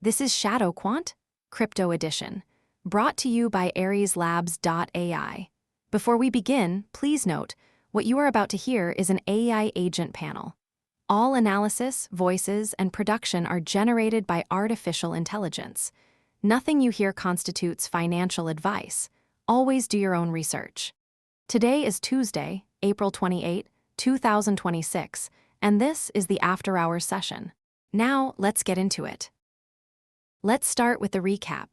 This is ShadowQuant, Crypto Edition, brought to you by AresLabs.ai. Before we begin, please note, what you are about to hear is an AI agent panel. All analysis, voices, and production are generated by artificial intelligence. Nothing you hear constitutes financial advice. Always do your own research. Today is Tuesday, April 28, 2026, and this is the After Hours session. Now, let's get into it. Let's start with the recap.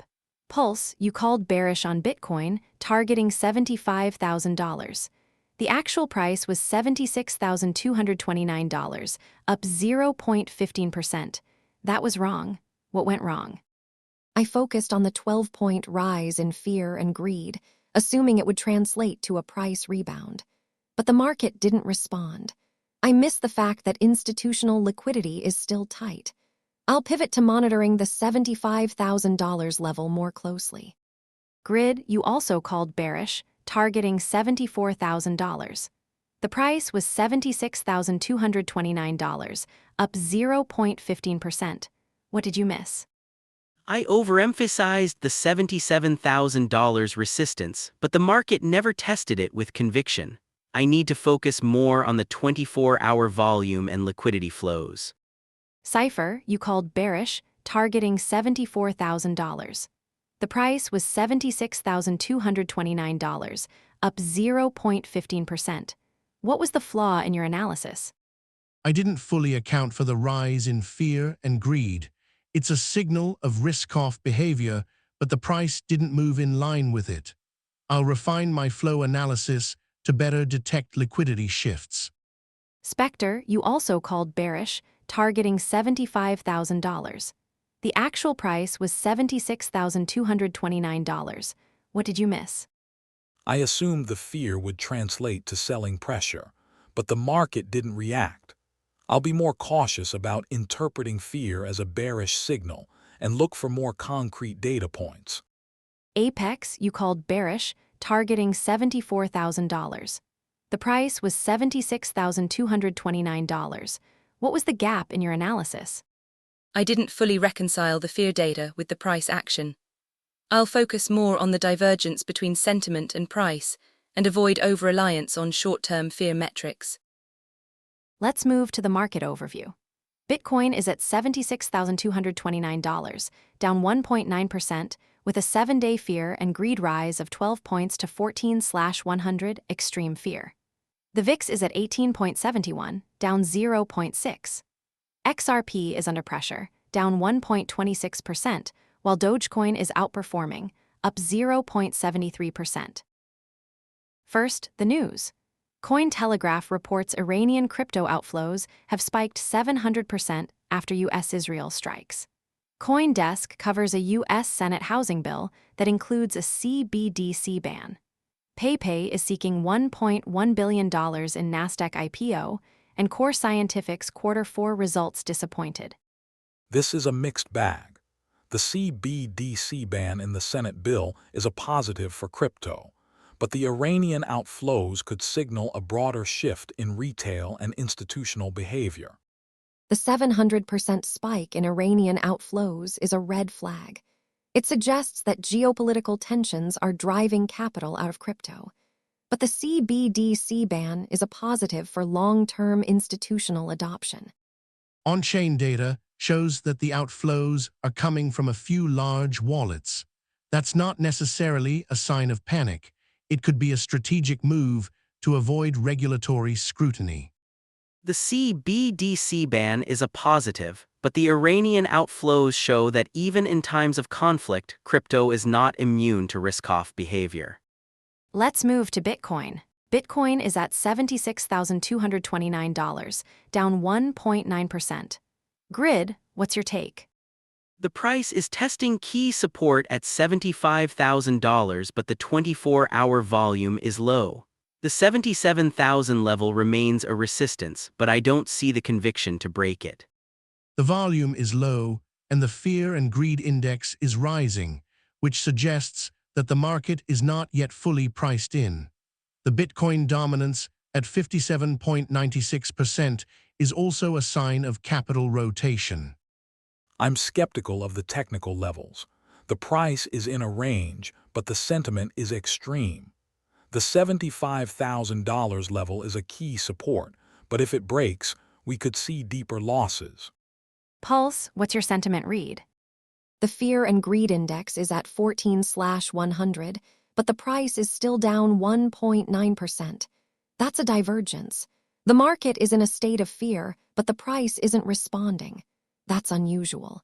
Pulse, you called bearish on Bitcoin, targeting $75,000. The actual price was $76,229, up 0.15%. That was wrong. What went wrong? I focused on the 12-point rise in fear and greed, assuming it would translate to a price rebound. But the market didn't respond. I missed the fact that institutional liquidity is still tight. I'll pivot to monitoring the $75,000 level more closely. Grid, you also called bearish, targeting $74,000. The price was $76,229, up 0.15%. What did you miss? I overemphasized the $77,000 resistance, but the market never tested it with conviction. I need to focus more on the 24-hour volume and liquidity flows. CIPHER, you called bearish, targeting $74,000. The price was $76,229, up 0.15%. What was the flaw in your analysis? I didn't fully account for the rise in fear and greed. It's a signal of risk-off behavior, but the price didn't move in line with it. I'll refine my flow analysis to better detect liquidity shifts. SPECTER, you also called bearish, targeting $75,000. The actual price was $76,229. What did you miss? I assumed the fear would translate to selling pressure, but the market didn't react. I'll be more cautious about interpreting fear as a bearish signal and look for more concrete data points. Apex, you called bearish, targeting $74,000. The price was $76,229. What was the gap in your analysis? I didn't fully reconcile the fear data with the price action. I'll focus more on the divergence between sentiment and price and avoid over-reliance on short-term fear metrics. Let's move to the market overview. Bitcoin is at $76,229, down 1.9%, with a 7-day fear and greed rise of 12 points to 14/100 extreme fear. The VIX is at 18.71, down 0.6. XRP is under pressure, down 1.26%, while Dogecoin is outperforming, up 0.73%. First, the news. Cointelegraph reports Iranian crypto outflows have spiked 700% after U.S.-Israel strikes. CoinDesk covers a U.S. Senate housing bill that includes a CBDC ban. PayPay is seeking $1.1 billion in Nasdaq IPO, and Core Scientific's Q4 results disappointed. This is a mixed bag. The CBDC ban in the Senate bill is a positive for crypto, but the Iranian outflows could signal a broader shift in retail and institutional behavior. The 700% spike in Iranian outflows is a red flag. It suggests that geopolitical tensions are driving capital out of crypto. But the CBDC ban is a positive for long-term institutional adoption. On-chain data shows that the outflows are coming from a few large wallets. That's not necessarily a sign of panic. It could be a strategic move to avoid regulatory scrutiny. The CBDC ban is a positive, but the Iranian outflows show that even in times of conflict, crypto is not immune to risk-off behavior. Let's move to Bitcoin. Bitcoin is at $76,229, down 1.9%. Grid, what's your take? The price is testing key support at $75,000, but the 24-hour volume is low. The 77,000 level remains a resistance, but I don't see the conviction to break it. The volume is low, and the fear and greed index is rising, which suggests that the market is not yet fully priced in. The Bitcoin dominance at 57.96% is also a sign of capital rotation. I'm skeptical of the technical levels. The price is in a range, but the sentiment is extreme. The $75,000 level is a key support, but if it breaks, we could see deeper losses. Pulse, what's your sentiment read? The Fear and Greed Index is at 14/100, but the price is still down 1.9%. That's a divergence. The market is in a state of fear, but the price isn't responding. That's unusual.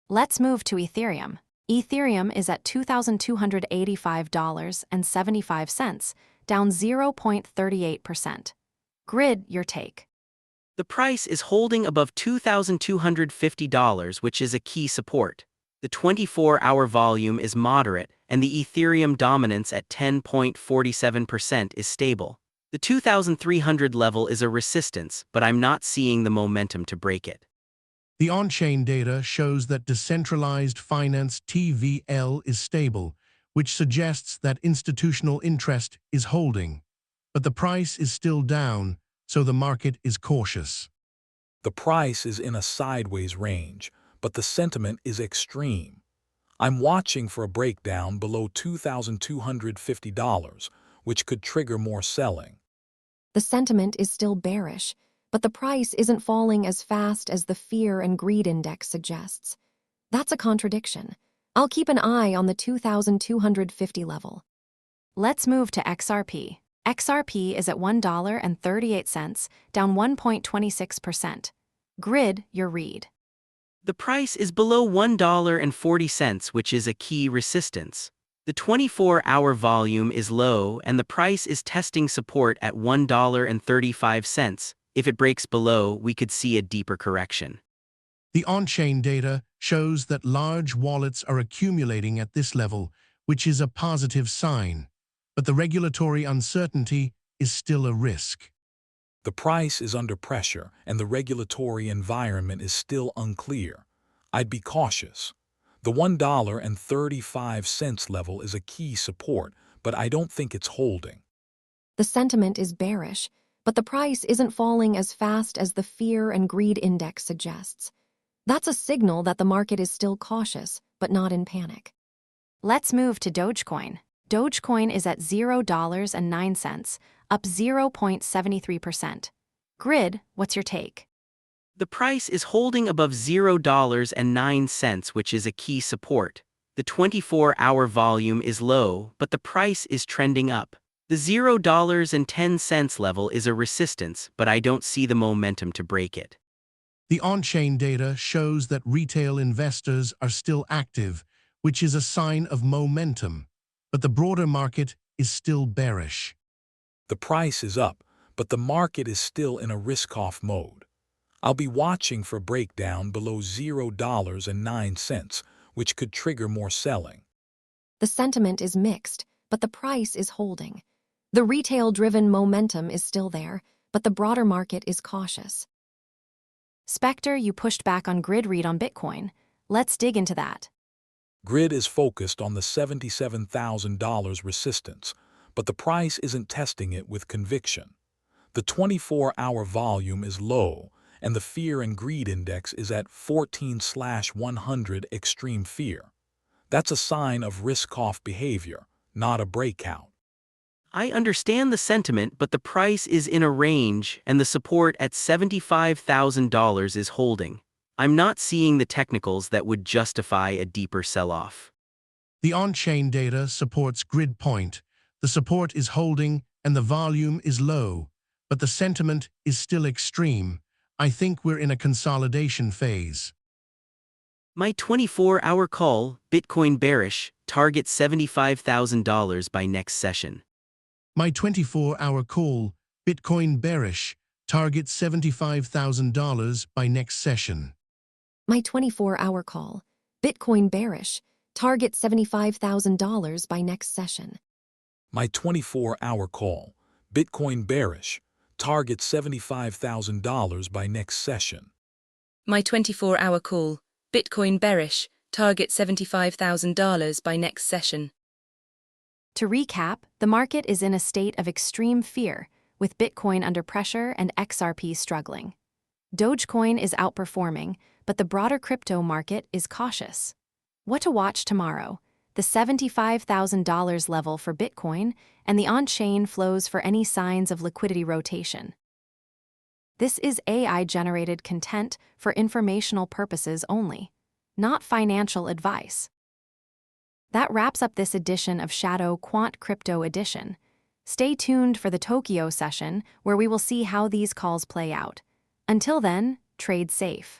Let's move to Ethereum. Ethereum is at $2,285.75, down 0.38%. Grid, your take. The price is holding above $2,250, which is a key support. The 24-hour volume is moderate, and the Ethereum dominance at 10.47% is stable. The 2,300 level is a resistance, but I'm not seeing the momentum to break it. The on-chain data shows that decentralized finance TVL is stable, which suggests that institutional interest is holding. But the price is still down, so the market is cautious. The price is in a sideways range, but the sentiment is extreme. I'm watching for a breakdown below $2,250, which could trigger more selling. The sentiment is still bearish, but the price isn't falling as fast as the Fear and Greed Index suggests. That's a contradiction. I'll keep an eye on the 2,250 level. Let's move to XRP. XRP is at $1.38, down 1.26%. Grid, your read. The price is below $1.40, which is a key resistance. The 24-hour volume is low, and the price is testing support at $1.35. If it breaks below, we could see a deeper correction. The on-chain data shows that large wallets are accumulating at this level, which is a positive sign. But the regulatory uncertainty is still a risk. The price is under pressure, and the regulatory environment is still unclear. I'd be cautious. The $1.35 level is a key support, but I don't think it's holding. The sentiment is bearish, but the price isn't falling as fast as the Fear and Greed Index suggests. That's a signal that the market is still cautious, but not in panic. Let's move to Dogecoin. Dogecoin is at $0.09, up 0.73%. Grid, what's your take? The price is holding above $0.09, which is a key support. The 24-hour volume is low, but the price is trending up. The $0.10 level is a resistance, but I don't see the momentum to break it. The on-chain data shows that retail investors are still active, which is a sign of momentum. But the broader market is still bearish. The price is up, but the market is still in a risk-off mode. I'll be watching for a breakdown below $0.09, which could trigger more selling. The sentiment is mixed, but the price is holding. The retail-driven momentum is still there, but the broader market is cautious. SPECTER, you pushed back on Grid read on Bitcoin. Let's dig into that. Grid is focused on the $77,000 resistance, but the price isn't testing it with conviction. The 24-hour volume is low, and the Fear and Greed Index is at 14/100 extreme fear. That's a sign of risk-off behavior, not a breakout. I understand the sentiment, but the price is in a range, and the support at $75,000 is holding. I'm not seeing the technicals that would justify a deeper sell-off. The on-chain data supports Grid point. The support is holding and the volume is low, but the sentiment is still extreme. I think we're in a consolidation phase. My 24-hour call, Bitcoin bearish, target $75,000 by next session. My 24-hour call, Bitcoin bearish, target $75,000 by next session. My 24-hour call, Bitcoin bearish, target $75,000 by next session. My 24-hour call, Bitcoin bearish, target $75,000 by next session. My 24-hour call, Bitcoin bearish, target $75,000 by next session. To recap, the market is in a state of extreme fear, with Bitcoin under pressure and XRP struggling. Dogecoin is outperforming, but the broader crypto market is cautious. What to watch tomorrow? The $75,000 level for Bitcoin and the on-chain flows for any signs of liquidity rotation. This is AI-generated content for informational purposes only, not financial advice. That wraps up this edition of ShadowQuant Crypto Edition. Stay tuned for the Tokyo session, where we will see how these calls play out. Until then, trade safe.